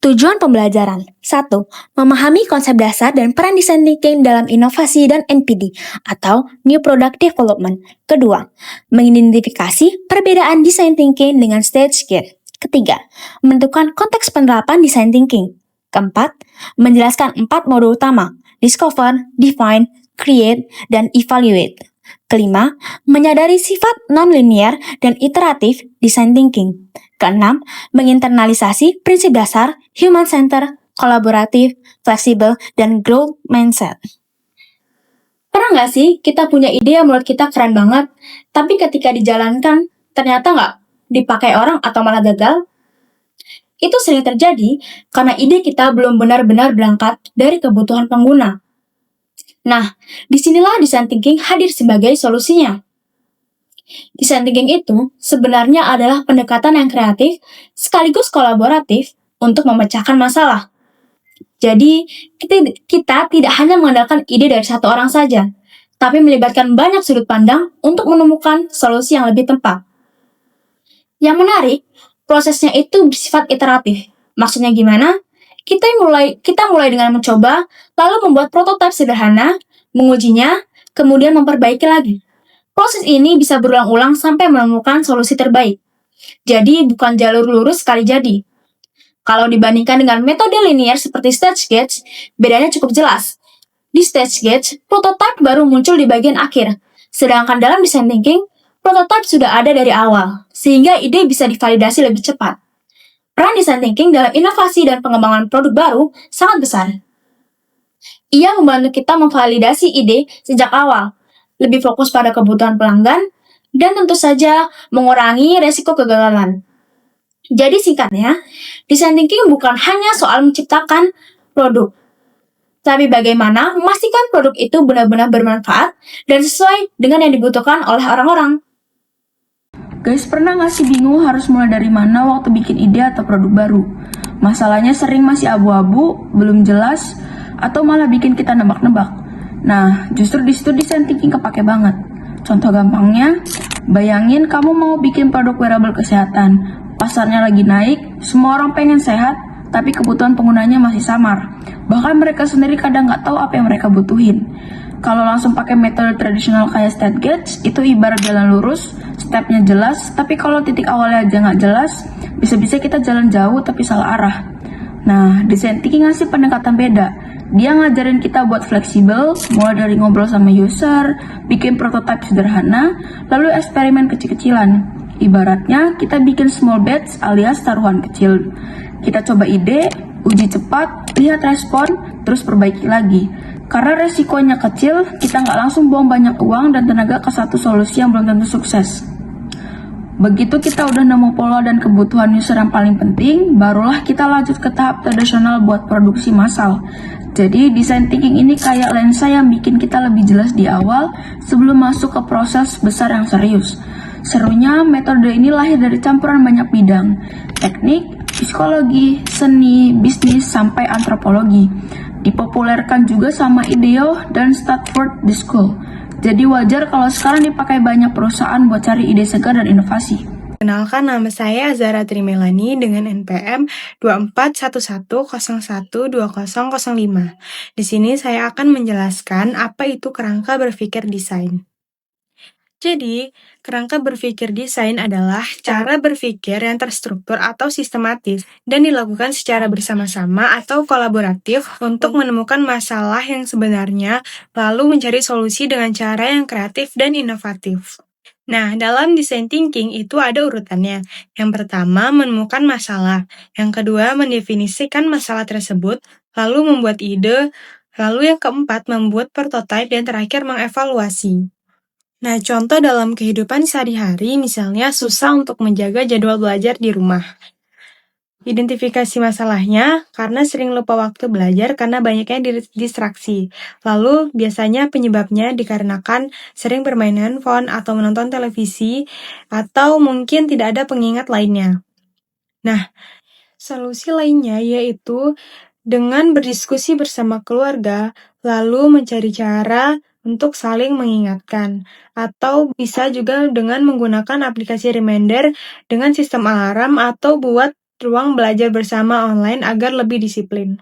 Tujuan pembelajaran 1. Memahami konsep dasar dan peran design thinking dalam inovasi dan NPD atau New Product Development. Kedua, mengidentifikasi perbedaan design thinking dengan stage gate. Ketiga, menentukan konteks penerapan design thinking. Keempat, menjelaskan 4 modul utama: discover, define, create, dan evaluate. Kelima, menyadari sifat non-linear dan iteratif design thinking. Keenam, menginternalisasi prinsip dasar, human-centered, kolaboratif, fleksibel, dan growth mindset. Pernah nggak sih kita punya ide yang menurut kita keren banget, tapi ketika dijalankan, ternyata nggak dipakai orang atau malah gagal? Itu sering terjadi karena ide kita belum benar-benar berangkat dari kebutuhan pengguna. Nah, disinilah design thinking hadir sebagai solusinya. Design thinking itu sebenarnya adalah pendekatan yang kreatif sekaligus kolaboratif untuk memecahkan masalah. Jadi, kita tidak hanya mengandalkan ide dari satu orang saja, tapi melibatkan banyak sudut pandang untuk menemukan solusi yang lebih tepat. Yang menarik, prosesnya itu bersifat iteratif. Maksudnya gimana? Kita mulai dengan mencoba, lalu membuat prototipe sederhana, mengujinya, kemudian memperbaiki lagi. Proses ini bisa berulang-ulang sampai menemukan solusi terbaik. Jadi, bukan jalur lurus sekali jadi. Kalau dibandingkan dengan metode linear seperti stage gate, bedanya cukup jelas. Di stage gate, prototipe baru muncul di bagian akhir. Sedangkan dalam design thinking, prototipe sudah ada dari awal, sehingga ide bisa divalidasi lebih cepat. Peran design thinking dalam inovasi dan pengembangan produk baru sangat besar. Ia membantu kita memvalidasi ide sejak awal, lebih fokus pada kebutuhan pelanggan, dan tentu saja mengurangi resiko kegagalan. Jadi singkatnya, design thinking bukan hanya soal menciptakan produk, tapi bagaimana memastikan produk itu benar-benar bermanfaat dan sesuai dengan yang dibutuhkan oleh orang-orang. Guys, pernah nggak sih bingung harus mulai dari mana waktu bikin ide atau produk baru? Masalahnya sering masih abu-abu, belum jelas, atau malah bikin kita nebak-nebak. Nah, justru di situ design thinking kepake banget. Contoh gampangnya, bayangin kamu mau bikin produk wearable kesehatan. Pasarnya lagi naik, semua orang pengen sehat, tapi kebutuhan penggunanya masih samar. Bahkan mereka sendiri kadang nggak tahu apa yang mereka butuhin. Kalau langsung pakai metode tradisional kayak stage gate, itu ibarat jalan lurus, stepnya jelas, tapi kalau titik awalnya aja nggak jelas, bisa-bisa kita jalan jauh tapi salah arah. Nah, design thinking ngasih pendekatan beda. Dia ngajarin kita buat fleksibel, mulai dari ngobrol sama user, bikin prototipe sederhana, lalu eksperimen kecil-kecilan. Ibaratnya, kita bikin small bets alias taruhan kecil. Kita coba ide, uji cepat, lihat respon, terus perbaiki lagi. Karena resikonya kecil, kita nggak langsung buang banyak uang dan tenaga ke satu solusi yang belum tentu sukses. Begitu kita udah nemu pola dan kebutuhan user yang paling penting, barulah kita lanjut ke tahap tradisional buat produksi massal. Jadi, design thinking ini kayak lensa yang bikin kita lebih jelas di awal sebelum masuk ke proses besar yang serius. Serunya, metode ini lahir dari campuran banyak bidang, teknik, psikologi, seni, bisnis, sampai antropologi. Dipopulerkan juga sama IDEO dan Stanford School. Jadi wajar kalau sekarang dipakai banyak perusahaan buat cari ide segar dan inovasi. Kenalkan, nama saya Zara Trimelani dengan NPM 2411012005. Di sini saya akan menjelaskan apa itu kerangka berpikir desain. Jadi, kerangka berpikir desain adalah cara berpikir yang terstruktur atau sistematis dan dilakukan secara bersama-sama atau kolaboratif untuk menemukan masalah yang sebenarnya, lalu mencari solusi dengan cara yang kreatif dan inovatif. Nah, dalam design thinking itu ada urutannya. Yang pertama, menemukan masalah. Yang kedua, mendefinisikan masalah tersebut, lalu membuat ide. Lalu yang keempat, membuat prototipe, dan terakhir mengevaluasi. Nah, contoh dalam kehidupan sehari-hari, misalnya susah untuk menjaga jadwal belajar di rumah. Identifikasi masalahnya karena sering lupa waktu belajar karena banyaknya distraksi. Lalu, biasanya penyebabnya dikarenakan sering bermain handphone atau menonton televisi, atau mungkin tidak ada pengingat lainnya. Nah, solusi lainnya yaitu dengan berdiskusi bersama keluarga, lalu mencari cara untuk saling mengingatkan. Atau bisa juga dengan menggunakan aplikasi reminder dengan sistem alarm atau buat ruang belajar bersama online agar lebih disiplin.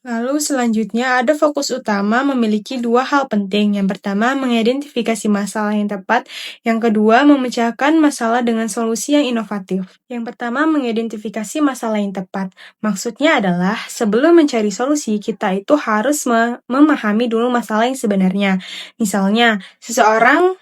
Lalu selanjutnya ada fokus utama memiliki dua hal penting. Yang pertama, mengidentifikasi masalah yang tepat. Yang kedua, memecahkan masalah dengan solusi yang inovatif. Yang pertama, mengidentifikasi masalah yang tepat. Maksudnya adalah sebelum mencari solusi, kita itu harus memahami dulu masalah yang sebenarnya. Misalnya, seseorang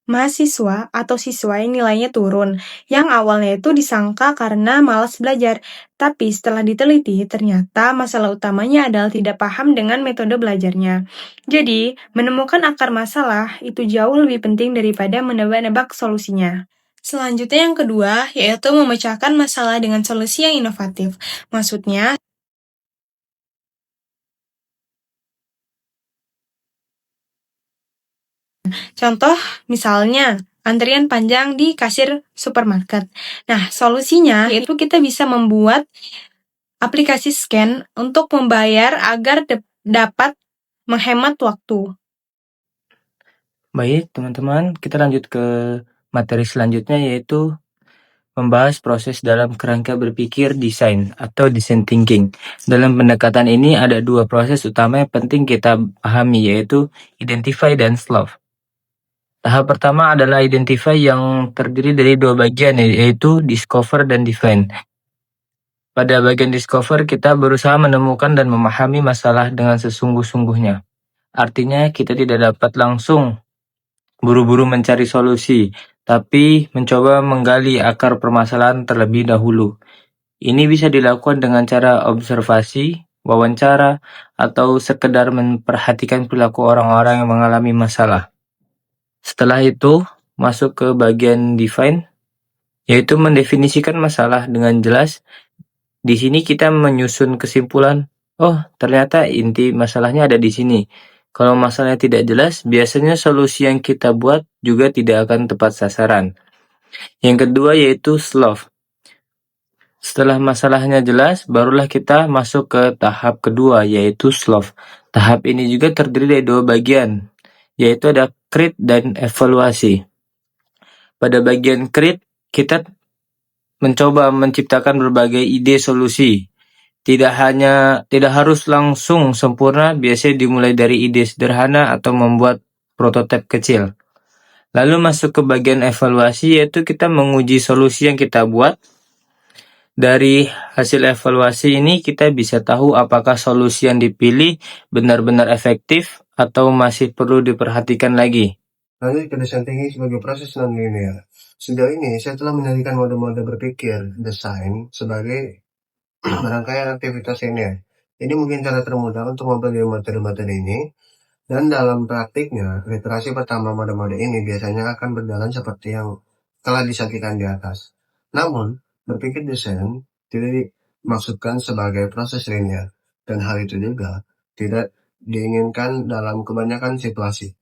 mahasiswa atau siswa yang nilainya turun, yang awalnya itu disangka karena malas belajar, tapi setelah diteliti ternyata masalah utamanya adalah tidak paham dengan metode belajarnya. Jadi, menemukan akar masalah itu jauh lebih penting daripada menebak-nebak solusinya. Selanjutnya yang kedua, yaitu memecahkan masalah dengan solusi yang inovatif. Maksudnya, contoh, misalnya, antrian panjang di kasir supermarket. Nah, solusinya yaitu kita bisa membuat aplikasi scan untuk membayar agar dapat menghemat waktu. Baik, teman-teman, kita lanjut ke materi selanjutnya yaitu membahas proses dalam kerangka berpikir desain atau design thinking. Dalam pendekatan ini ada dua proses utama yang penting kita pahami yaitu identify dan solve. Tahap pertama adalah identify yang terdiri dari dua bagian yaitu discover dan define. Pada bagian discover kita berusaha menemukan dan memahami masalah dengan sesungguh-sungguhnya. Artinya kita tidak dapat langsung buru-buru mencari solusi, tapi mencoba menggali akar permasalahan terlebih dahulu. Ini bisa dilakukan dengan cara observasi, wawancara, atau sekedar memperhatikan perilaku orang-orang yang mengalami masalah. Setelah itu, masuk ke bagian define, yaitu mendefinisikan masalah dengan jelas. Di sini kita menyusun kesimpulan, oh ternyata inti masalahnya ada di sini. Kalau masalahnya tidak jelas, biasanya solusi yang kita buat juga tidak akan tepat sasaran. Yang kedua yaitu solve. Setelah masalahnya jelas, barulah kita masuk ke tahap kedua yaitu solve. Tahap ini juga terdiri dari dua bagian, yaitu ada create dan evaluasi. Pada bagian create, kita mencoba menciptakan berbagai ide solusi. Tidak harus langsung sempurna, biasanya dimulai dari ide sederhana atau membuat prototipe kecil. Lalu masuk ke bagian evaluasi, yaitu kita menguji solusi yang kita buat. Dari hasil evaluasi ini kita bisa tahu apakah solusi yang dipilih benar-benar efektif atau masih perlu diperhatikan lagi. Lanjut ke desain thinking sebagai proses non-linear. Sejauh ini, saya telah menjadikan mode-mode berpikir desain sebagai rangkaian aktivitas linear. Ini mungkin cara termudah untuk mempelajari materi-materi ini, dan dalam praktiknya, literasi pertama mode-mode ini biasanya akan berjalan seperti yang telah disajikan di atas. Namun, berpikir desain tidak dimaksudkan sebagai proses linear, dan hal itu juga tidak diinginkan dalam kebanyakan situasi.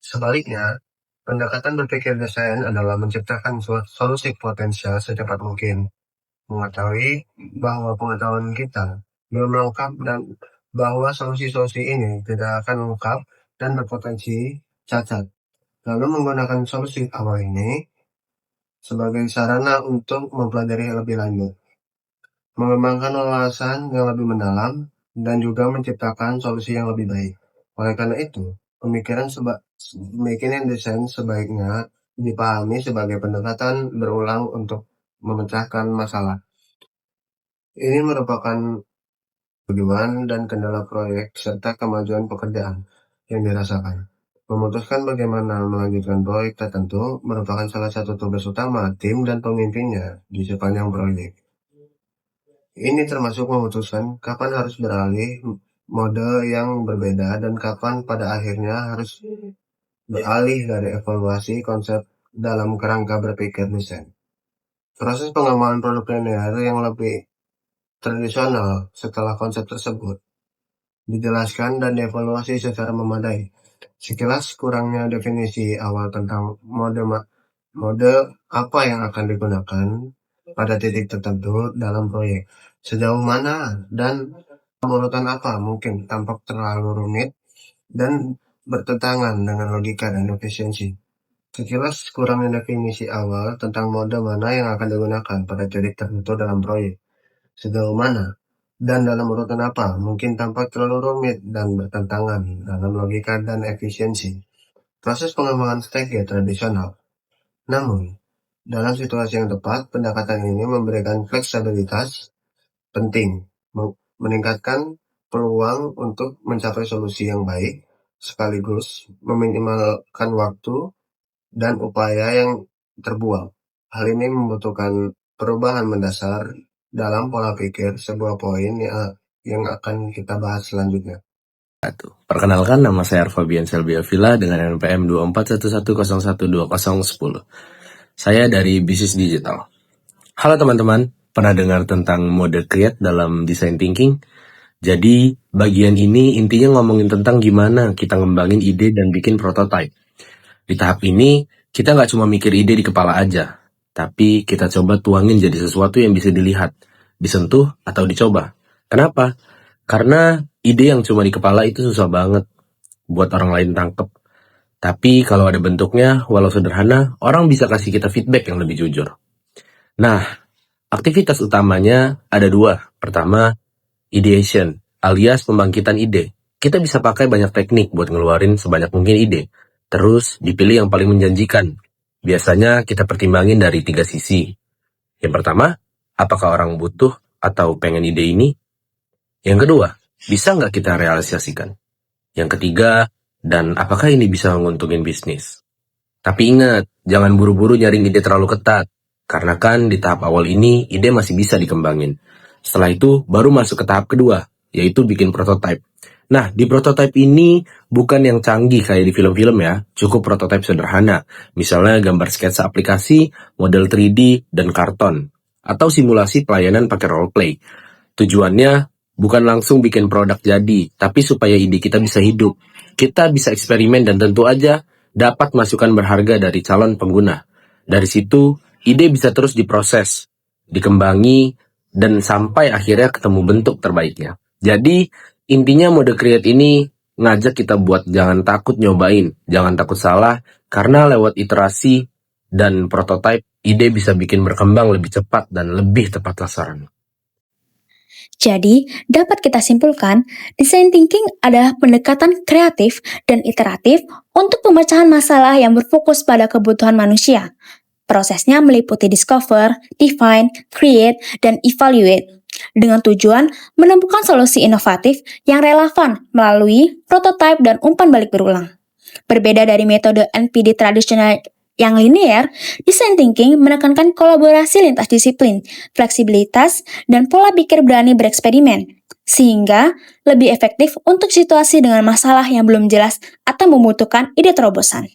Sebaliknya, pendekatan berpikir desain adalah menciptakan solusi potensial secepat mungkin, mengetahui bahwa pengetahuan kita belum lengkap dan bahwa solusi-solusi ini tidak akan lengkap dan berpotensi cacat. Lalu menggunakan solusi awal ini sebagai sarana untuk mempelajari lebih lanjut, mengembangkan wawasan yang lebih mendalam, dan juga menciptakan solusi yang lebih baik. Oleh karena itu, pemikiran desain sebaiknya dipahami sebagai pendekatan berulang untuk memecahkan masalah. Ini merupakan tujuan dan kendala proyek serta kemajuan pekerjaan yang dirasakan. Memutuskan bagaimana melanjutkan proyek tertentu merupakan salah satu tugas utama tim dan pemimpinnya di sepanjang proyek. Ini termasuk memutuskan kapan harus beralih mode yang berbeda dan kapan pada akhirnya harus beralih dari evaluasi konsep dalam kerangka berpikir desain. Proses pengembangan produk linear yang lebih tradisional setelah konsep tersebut dijelaskan dan dievaluasi secara memadai. Sekilas kurangnya definisi awal tentang mode apa yang akan digunakan pada titik tertentu dalam proyek, sejauh mana dan urutan apa mungkin tampak terlalu rumit dan bertentangan dengan logika dan efisiensi. Sekilas kurangnya definisi awal tentang mode mana yang akan digunakan pada titik tertentu dalam proyek, sejauh mana, dan dalam urutan apa, mungkin tampak terlalu rumit dan bertentangan dalam logika dan efisiensi proses pengembangan strategi tradisional. Namun, dalam situasi yang tepat, pendekatan ini memberikan fleksibilitas penting, meningkatkan peluang untuk mencapai solusi yang baik, sekaligus meminimalkan waktu dan upaya yang terbuang. Hal ini membutuhkan perubahan mendasar dalam pola pikir, sebuah poin yang akan kita bahas selanjutnya. Perkenalkan, nama saya Arfabian Selvia Villa dengan NPM 2411012010. Saya dari Bisnis Digital. Halo teman-teman, pernah dengar tentang mode create dalam design thinking? Jadi, bagian ini intinya ngomongin tentang gimana kita ngembangin ide dan bikin prototype. Di tahap ini, kita nggak cuma mikir ide di kepala aja, tapi kita coba tuangin jadi sesuatu yang bisa dilihat, disentuh, atau dicoba. Kenapa? Karena ide yang cuma di kepala itu susah banget buat orang lain tangkep. Tapi kalau ada bentuknya, walau sederhana, orang bisa kasih kita feedback yang lebih jujur. Nah, aktivitas utamanya ada dua. Pertama, ideation, alias pembangkitan ide. Kita bisa pakai banyak teknik buat ngeluarin sebanyak mungkin ide. Terus dipilih yang paling menjanjikan. Biasanya kita pertimbangin dari 3 sisi. Yang pertama, apakah orang butuh atau pengen ide ini? Yang kedua, bisa nggak kita realisasikan? Yang ketiga, dan apakah ini bisa menguntungin bisnis? Tapi ingat, jangan buru-buru nyaring ide terlalu ketat. Karena kan di tahap awal ini, ide masih bisa dikembangin. Setelah itu, baru masuk ke tahap kedua, yaitu bikin prototype. Nah, di prototype ini bukan yang canggih kayak di film-film ya, cukup prototype sederhana. Misalnya gambar sketsa aplikasi, model 3D, dan karton. Atau simulasi pelayanan pakai roleplay. Tujuannya bukan langsung bikin produk jadi, tapi supaya ide kita bisa hidup. Kita bisa eksperimen dan tentu aja dapat masukan berharga dari calon pengguna. Dari situ, ide bisa terus diproses, dikembangi, dan sampai akhirnya ketemu bentuk terbaiknya. Jadi, intinya mode create ini ngajak kita buat jangan takut nyobain, jangan takut salah, karena lewat iterasi dan prototype, ide bisa bikin berkembang lebih cepat dan lebih tepat sasaran. Jadi, dapat kita simpulkan, design thinking adalah pendekatan kreatif dan iteratif untuk pemecahan masalah yang berfokus pada kebutuhan manusia. Prosesnya meliputi discover, define, create, dan evaluate, dengan tujuan menemukan solusi inovatif yang relevan melalui prototipe dan umpan balik berulang. Berbeda dari metode NPD tradisional yang linear, design thinking menekankan kolaborasi lintas disiplin, fleksibilitas, dan pola pikir berani bereksperimen, sehingga lebih efektif untuk situasi dengan masalah yang belum jelas atau membutuhkan ide terobosan.